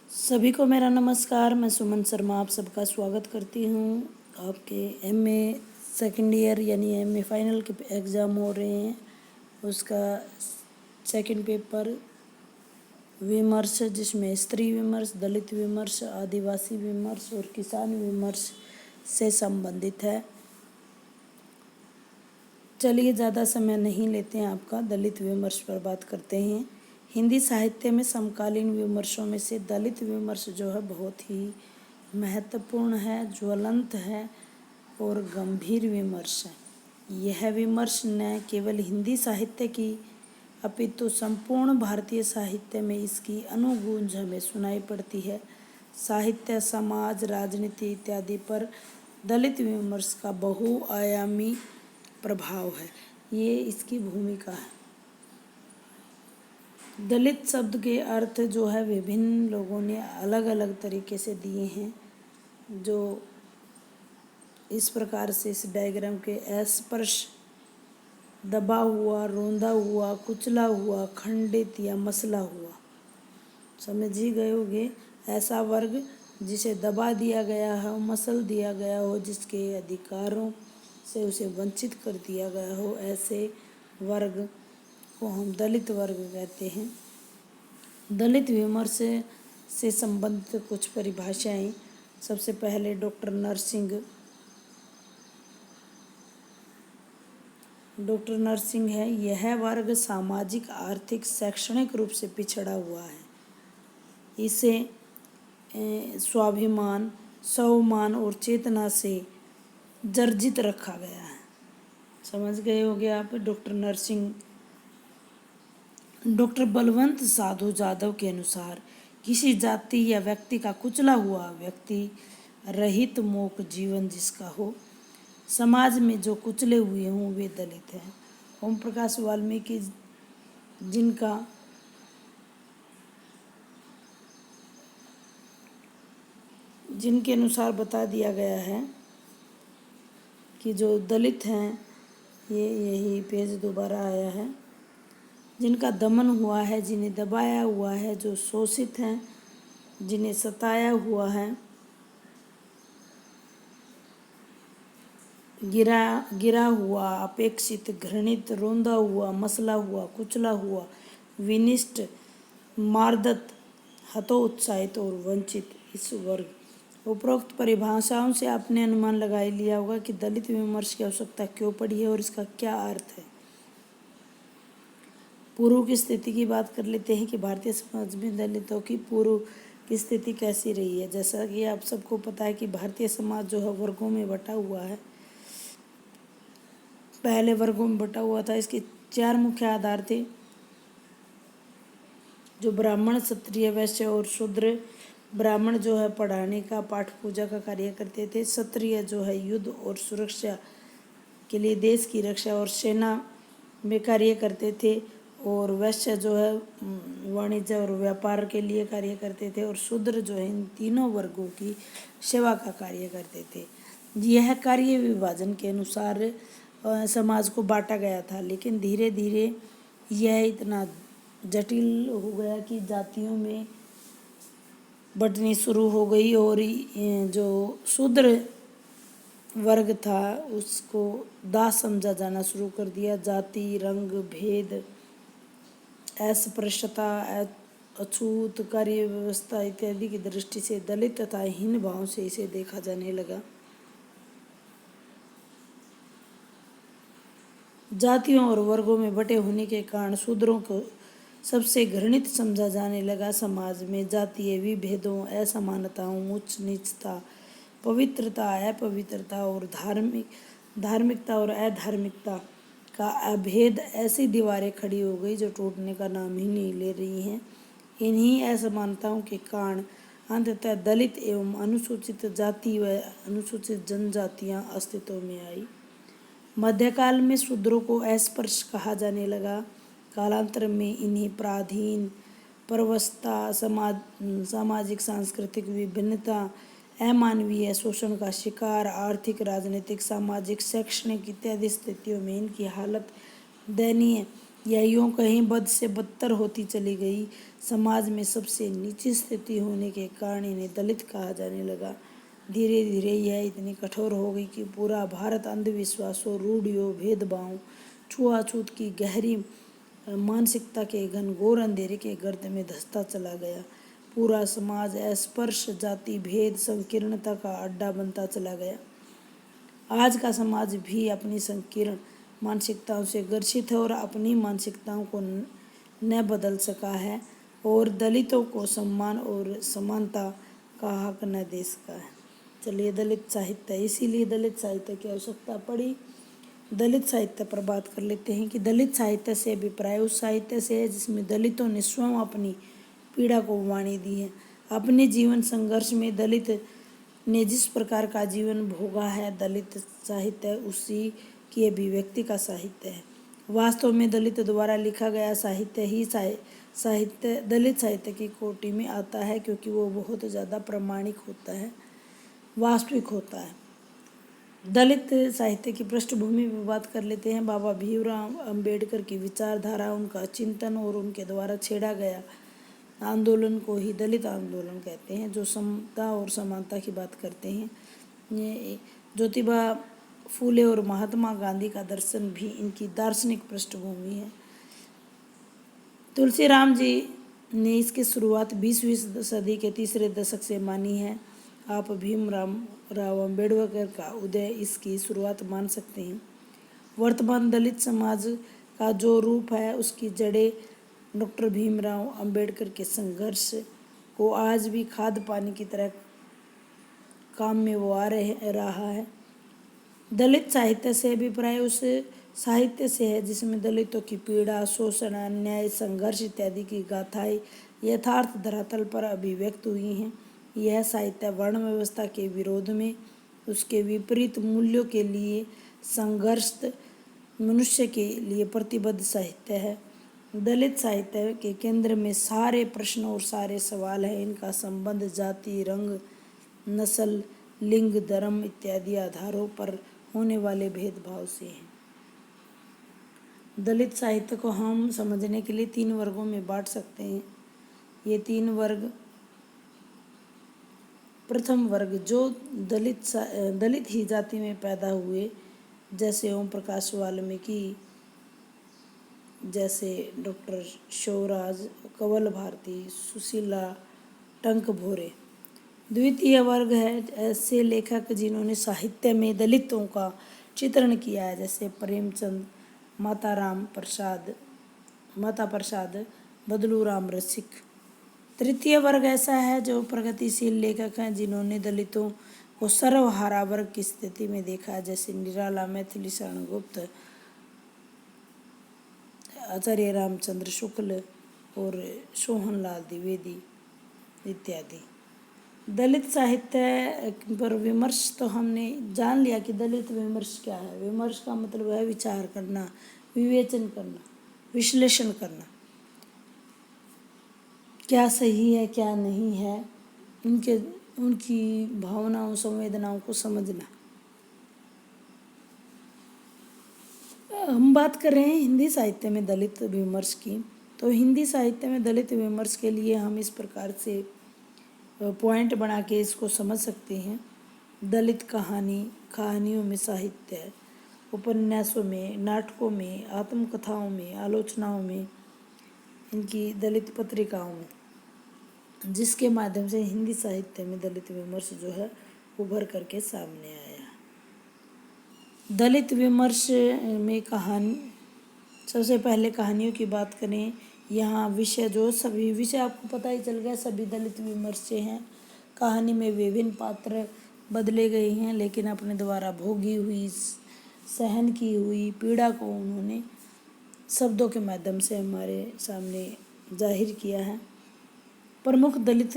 सभी को मेरा नमस्कार। मैं सुमन शर्मा आप सबका स्वागत करती हूँ। आपके एमए सेकंड ईयर यानी एमए फाइनल के एग्ज़ाम हो रहे हैं, उसका सेकंड पेपर विमर्श, जिसमें स्त्री विमर्श, दलित विमर्श, आदिवासी विमर्श और किसान विमर्श से संबंधित है। चलिए ज़्यादा समय नहीं लेते हैं आपका, दलित विमर्श पर बात करते हैं। हिंदी साहित्य में समकालीन विमर्शों में से दलित विमर्श जो है बहुत ही महत्वपूर्ण है, ज्वलंत है और गंभीर विमर्श है। यह विमर्श न केवल हिंदी साहित्य की अपितु संपूर्ण भारतीय साहित्य में इसकी अनुगूंज हमें सुनाई पड़ती है। साहित्य, समाज, राजनीति इत्यादि पर दलित विमर्श का बहुआयामी प्रभाव है, ये इसकी भूमिका है। दलित शब्द के अर्थ जो है विभिन्न लोगों ने अलग अलग तरीके से दिए हैं, जो इस प्रकार से इस डायग्राम के अस्पृश्य, दबा हुआ, रोंदा हुआ, कुचला हुआ, खंडित या मसला हुआ। समझ ही गए होंगे, ऐसा वर्ग जिसे दबा दिया गया हो, मसल दिया गया हो, जिसके अधिकारों से उसे वंचित कर दिया गया हो, ऐसे वर्ग को हम दलित वर्ग कहते हैं। दलित विमर्श से संबंधित कुछ परिभाषाएं। सबसे पहले डॉक्टर नरसिंह है। यह वर्ग सामाजिक, आर्थिक, शैक्षणिक रूप से पिछड़ा हुआ है। इसे स्वाभिमान, स्वाभिमान और चेतना से जर्जित रखा गया है। समझ गए होंगे आप डॉक्टर नरसिंह। डॉक्टर बलवंत साधु जादव के अनुसार किसी जाति या व्यक्ति का कुचला हुआ, व्यक्ति रहित मूक जीवन जिसका हो, समाज में जो कुचले हुए हों वे दलित हैं। ओम प्रकाश वाल्मीकि जिनके अनुसार बता दिया गया है कि जो दलित हैं, ये यही पेज दोबारा आया है, जिनका दमन हुआ है, जिन्हें दबाया हुआ है, जो शोषित हैं, जिन्हें सताया हुआ है, गिरा हुआ, अपेक्षित, घृणित, रोंदा हुआ, मसला हुआ, कुचला हुआ, विनिष्ट, मार्दत, हतोत्साहित और वंचित, इस वर्ग। उपरोक्त परिभाषाओं से आपने अनुमान लगा लिया होगा कि दलित विमर्श की आवश्यकता क्यों पड़ी है और इसका क्या अर्थ है। पूर्व की स्थिति की बात कर लेते हैं कि भारतीय समाज में दलितों की पूर्व की स्थिति कैसी रही है। जैसा कि आप सबको पता है कि भारतीय समाज जो है वर्गों में बटा हुआ है। पहले वर्गों में बटा हुआ था। इसके 4 मुख्य आधार थे, जो ब्राह्मण, क्षत्रिय, वैश्य और शूद्र। ब्राह्मण जो है पढ़ाने का, पाठ पूजा का कार्य करते थे। क्षत्रिय जो है युद्ध और सुरक्षा के लिए, देश की रक्षा और सेना में कार्य करते थे। और वैश्य जो है वाणिज्य और व्यापार के लिए कार्य करते थे। और शूद्र जो है इन तीनों वर्गों की सेवा का कार्य करते थे। यह कार्य विभाजन के अनुसार समाज को बांटा गया था, लेकिन धीरे धीरे यह इतना जटिल हो गया कि जातियों में बंटनी शुरू हो गई और जो शूद्र वर्ग था उसको दास समझा जाना शुरू कर दिया। जाति, रंग भेद, अस्पृश्यता, अछूत कार्य व्यवस्था इत्यादि की दृष्टि से दलित तथा हीन भाव से इसे देखा जाने लगा। जातियों और वर्गों में बटे होने के कारण शूद्रों को सबसे घृणित समझा जाने लगा। समाज में जातीय विभेदों, असमानताओं, उच्च नीचता, पवित्रता, अपवित्रता और धार्मिकता और अधार्मिकता का अभेद ऐसी दीवारें खड़ी हो गई जो टूटने का नाम ही नहीं ले रही हैं। इन्हीं असमानताओं के कारण अंततः दलित एवं अनुसूचित जाति व अनुसूचित जनजातियां अस्तित्व में आई। मध्यकाल में शूद्रों को अस्पृश्य कहा जाने लगा। कालांतर में इन्हें पराधीन, परवशता, सामाजिक सांस्कृतिक विभिन्नता, अमानवीय शोषण का शिकार, आर्थिक, राजनीतिक, सामाजिक, शैक्षणिक इत्यादि स्थितियों में इनकी हालत दयनीय यह यूँ कहीं बद से बदतर होती चली गई। समाज में सबसे नीची स्थिति होने के कारण इन्हें दलित कहा जाने लगा। धीरे धीरे यह इतनी कठोर हो गई कि पूरा भारत अंधविश्वासों, रूढ़ियों, भेदभाव, छुआछूत की गहरी मानसिकता के घनघोर अंधेरे के गर्त में धंसता चला गया। पूरा समाज अस्पृश, जाति भेद, संकीर्णता का अड्डा बनता चला गया। आज का समाज भी अपनी संकीर्ण मानसिकताओं से ग्रसित है और अपनी मानसिकताओं को न बदल सका है और दलितों को सम्मान और समानता का हक न दे सका है। चलिए, दलित साहित्य, इसीलिए दलित साहित्य की आवश्यकता पड़ी। दलित साहित्य पर बात कर लेते हैं कि दलित साहित्य से अभिप्राय उस साहित्य से है जिसमें दलितों ने स्वयं अपनी पीड़ा को वाणी दी है। अपने जीवन संघर्ष में दलित ने जिस प्रकार का जीवन भोगा है, दलित साहित्य उसी की अभिव्यक्ति का साहित्य है। वास्तव में दलित द्वारा लिखा गया साहित्य ही साहित्य दलित साहित्य की कोटि में आता है, क्योंकि वो बहुत ज़्यादा प्रामाणिक होता है, वास्तविक होता है। दलित साहित्य की पृष्ठभूमि पर बात कर लेते हैं। बाबा भीमराव अंबेडकर की विचारधारा, उनका चिंतन और उनके द्वारा छेड़ा गया आंदोलन को ही दलित आंदोलन कहते हैं, जो समता और समानता की बात करते हैं। ये ज्योतिबा फूले और महात्मा गांधी का दर्शन भी इनकी दार्शनिक पृष्ठभूमि है। तुलसीराम जी ने इसकी शुरुआत 20वीं सदी के तीसरे दशक से मानी है। आप भीमराव अंबेडकर का उदय इसकी शुरुआत मान सकते हैं। वर्तमान दलित समाज का जो रूप है, उसकी जड़ें डॉक्टर भीमराव अंबेडकर के संघर्ष को आज भी खाद पानी की तरह काम में वो रहा है। दलित साहित्य से अभिप्राय उस साहित्य से है जिसमें दलितों की पीड़ा, शोषण, अन्याय, संघर्ष इत्यादि की गाथाएं यथार्थ धरातल पर अभिव्यक्त हुई हैं। यह साहित्य वर्ण व्यवस्था के विरोध में, उसके विपरीत मूल्यों के लिए संघर्षरत मनुष्य के लिए प्रतिबद्ध साहित्य है। दलित साहित्य के केंद्र में सारे प्रश्न और सारे सवाल हैं। इनका संबंध जाति, रंग, नस्ल, लिंग, धर्म इत्यादि आधारों पर होने वाले भेदभाव से है। दलित साहित्य को हम समझने के लिए 3 वर्गों में बांट सकते हैं। ये 3 वर्ग, प्रथम वर्ग जो दलित ही जाति में पैदा हुए, जैसे ओम प्रकाश वाल्मीकि, जैसे डॉक्टर शिवराज, कंवल भारती, सुशीला, टंक भोरे। द्वितीय वर्ग है ऐसे लेखक जिन्होंने साहित्य में दलितों का चित्रण किया है, जैसे प्रेमचंद, माता प्रसाद, बदलू राम रसिक। तृतीय वर्ग ऐसा है जो प्रगतिशील लेखक हैं जिन्होंने दलितों को सर्वहारा वर्ग की स्थिति में देखा है, जैसे निराला, मैथिली शरण गुप्त, आचार्य रामचंद्र शुक्ल और सोहनलाल द्विवेदी इत्यादि। दलित साहित्य पर विमर्श तो हमने जान लिया कि दलित विमर्श क्या है। विमर्श का मतलब है विचार करना, विवेचन करना, विश्लेषण करना, क्या सही है क्या नहीं है, उनकी भावनाओं, संवेदनाओं को समझना। हम बात कर रहे हैं हिंदी साहित्य में दलित विमर्श की, तो हिंदी साहित्य में दलित विमर्श के लिए हम इस प्रकार से पॉइंट बना के इसको समझ सकते हैं। दलित कहानियों में साहित्य, उपन्यासों में, नाटकों में, आत्मकथाओं में, आलोचनाओं में, इनकी दलित पत्रिकाओं में, जिसके माध्यम से हिंदी साहित्य में दलित विमर्श जो है उभर करके सामने आया। दलित विमर्श में सबसे पहले कहानियों की बात करें। यहाँ विषय जो सभी विषय आपको पता ही चल गया, सभी दलित विमर्श से हैं। कहानी में विभिन्न पात्र बदले गए हैं, लेकिन अपने द्वारा भोगी हुई, सहन की हुई पीड़ा को उन्होंने शब्दों के माध्यम से हमारे सामने जाहिर किया है। प्रमुख दलित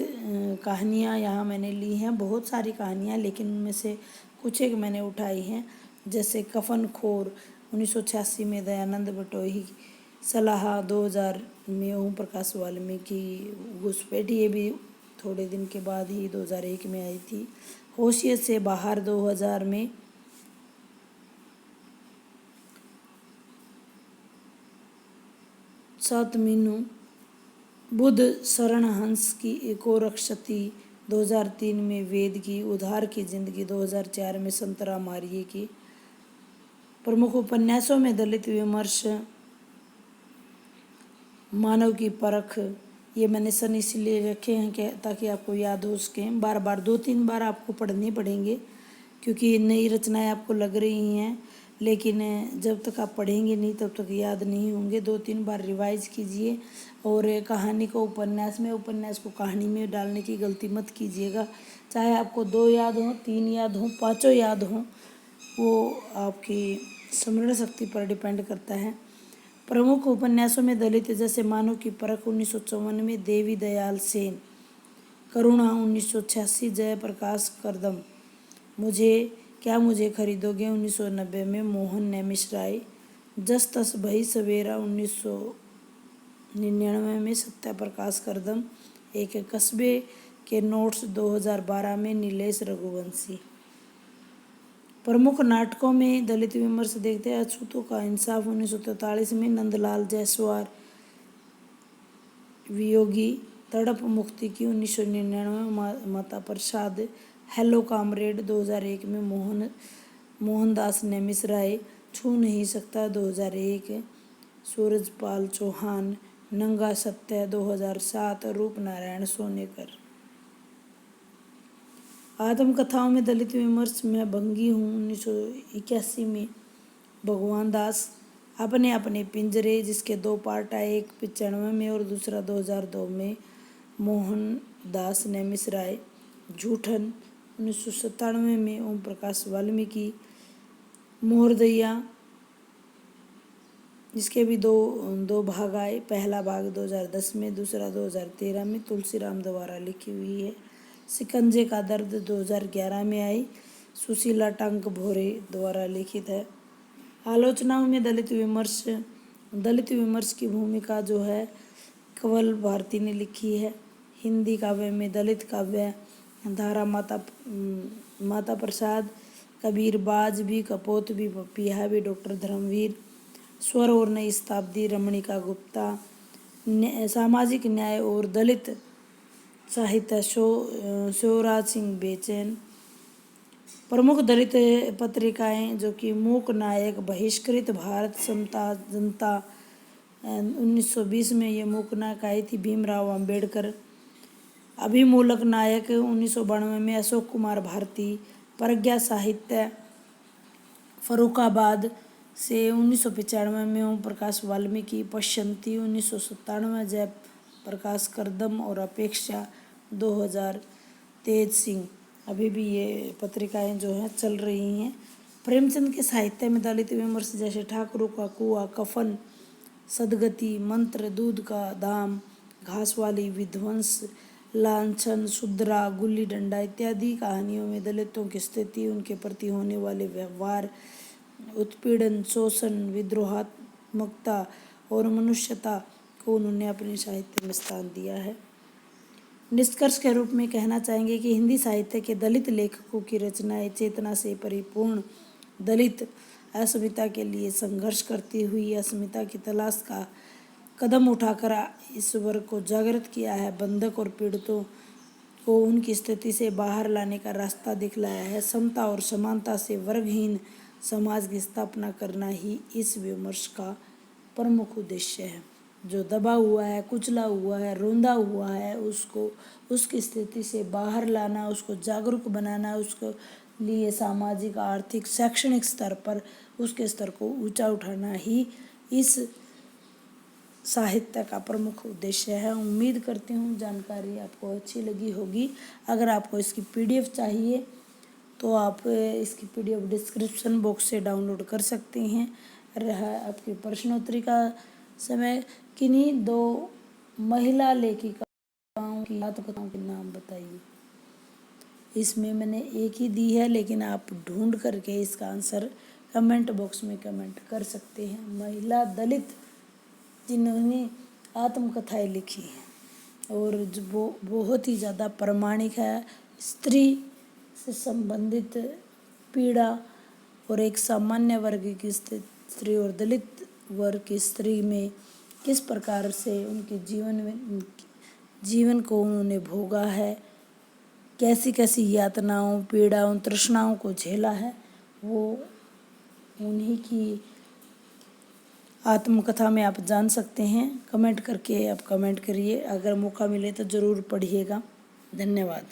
कहानियाँ यहाँ मैंने ली हैं, बहुत सारी कहानियाँ, लेकिन उनमें से कुछ एक मैंने उठाई हैं, जैसे कफन खोर 1986 में दयानंद बटोही, सलाह 2000 में ओम प्रकाश वाल्मीकि, घुसपैठ ये भी थोड़े दिन के बाद ही 2001 में आई थी, होशियत से बाहर 2000 में, 7 मीनू बुद्ध शरण हंस की एक और क्षति 2003 में वेद की उधार की जिंदगी 2004 में संतराम आर्य की। प्रमुख उपन्यासों में दलित विमर्श, मानव की परख, ये मैंने सन इसलिए रखे हैं कि ताकि आपको याद हो सकें। बार बार 2-3 बार आपको पढ़ने पड़ेंगे क्योंकि नई रचनाएं आपको लग रही हैं, लेकिन जब तक आप पढ़ेंगे नहीं तब तक याद नहीं होंगे। 2-3 बार रिवाइज कीजिए। और कहानी को उपन्यास में, उपन्यास को कहानी में डालने की गलती मत कीजिएगा। चाहे आपको 2 याद हों, 3 याद हों, 5 याद हों, वो आपकी स्मरण शक्ति पर डिपेंड करता है। प्रमुख उपन्यासों में दलित जैसे मानव की परख 1954 में देवी दयाल सेन, करुणा 1986, जयप्रकाश करदम, मुझे खरीदोगे 1990 में मोहन नैमिषराय, जस तस भई सवेरा 1999 में सत्यप्रकाश करदम, एक कस्बे के नोट्स 2012 में नीलेश रघुवंशी। प्रमुख नाटकों में दलित विमर्श देखते हैं। अछूतों का इंसाफ 1943 में नंदलाल जायसवाल, वियोगी, तड़प मुक्ति की 1999 में माता प्रसाद, हेलो कामरेड 2001 में मोहनदास नैमिषराय, छू नहीं सकता 2001 सूरजपाल चौहान, नंगा सत्य 2007 रूपनारायण सोनेकर। आत्मकथाओं में दलित विमर्श, मैं भंगी हूँ 1981 में भगवान दास, अपने अपने पिंजरे, जिसके 2 पार्ट आए, एक 95 में और दूसरा 2002 में मोहनदास नैमिषराय, झूठन 1997 में ओम प्रकाश वाल्मीकि, मोहरदैया, जिसके भी दो भाग आए, पहला भाग 2010 में, दूसरा 2013 में तुलसीराम द्वारा लिखी हुई है। शिकंजे का दर्द 2011 में आई, सुशीला टंक भोरे द्वारा लिखित है। आलोचनाओं में दलित विमर्श की भूमिका जो है कंवल भारती ने लिखी है। हिंदी काव्य में दलित काव्य धारा माता प्रसाद, कबीर बाज भी, कपोत भी, पपिया भी, डॉक्टर धर्मवीर, स्वर और नई शताब्दी रमणिका गुप्ता, सामाजिक न्याय और दलित साहित्य शिवराज सिंह बेचैन। प्रमुख दलित पत्रिकाएं जो कि मूक नायक, बहिष्कृत भारत समता जनता 1920 में ये मूक नायक आई थी, भीमराव अंबेडकर, अभिमूलक नायक 1992 में अशोक कुमार भारती, प्रज्ञा साहित्य फर्रुखाबाद से 1995 में ओम प्रकाश वाल्मीकि, पश्यंती 1997 जयप्रकाश करदम और अपेक्षा 2000 तेज सिंह। अभी भी ये पत्रिकाएं जो हैं चल रही हैं। प्रेमचंद के साहित्य में दलित विमर्श जैसे ठाकुरों का कुआं, कफन, सदगति, मंत्र, दूध का दाम, घासवाली, विध्वंस, लांछन, शुद्रा, गुल्ली डंडा इत्यादि कहानियों में दलितों की स्थिति, उनके प्रति होने वाले व्यवहार, उत्पीड़न, शोषण, विद्रोहात्मकता और मनुष्यता को उन्होंने अपने साहित्य में स्थान दिया है। निष्कर्ष के रूप में कहना चाहेंगे कि हिंदी साहित्य के दलित लेखकों की रचनाएं चेतना से परिपूर्ण, दलित अस्मिता के लिए संघर्ष करती हुई अस्मिता की तलाश का कदम उठाकर इस वर्ग को जागृत किया है, बंधक और पीड़ितों को उनकी स्थिति से बाहर लाने का रास्ता दिखलाया है। समता और समानता से वर्गहीन समाज की स्थापना करना ही इस विमर्श का प्रमुख उद्देश्य है। जो दबा हुआ है, कुचला हुआ है, रोंदा हुआ है, उसको उसकी स्थिति से बाहर लाना, उसको जागरूक बनाना, उसको लिए सामाजिक, आर्थिक, शैक्षणिक स्तर पर उसके स्तर को ऊंचा उठाना ही इस साहित्य का प्रमुख उद्देश्य है। उम्मीद करती हूँ जानकारी आपको अच्छी लगी होगी। अगर आपको इसकी PDF चाहिए तो आप इसकी PDF डिस्क्रिप्शन बॉक्स से डाउनलोड कर सकते हैं। रहा आपकी प्रश्नोत्तरी का समय, किन्हीं 2 महिला लेखिकाओं की आत्मकथाओं के नाम बताइए। इसमें मैंने एक ही दी है, लेकिन आप ढूंढ करके इसका आंसर कमेंट बॉक्स में कमेंट कर सकते हैं। महिला दलित जिन्होंने आत्मकथाएं लिखी हैं और जो वो बहुत ही ज़्यादा प्रामाणिक है, स्त्री से संबंधित पीड़ा और एक सामान्य वर्ग की स्त्री और दलित वर्ग की स्त्री में किस प्रकार से उनके जीवन को उन्होंने भोगा है, कैसी कैसी यातनाओं, पीड़ाओं, तृष्णाओं को झेला है, वो उन्हीं की आत्मकथा में आप जान सकते हैं। कमेंट करके आप कमेंट करिए, अगर मौका मिले तो ज़रूर पढ़िएगा। धन्यवाद।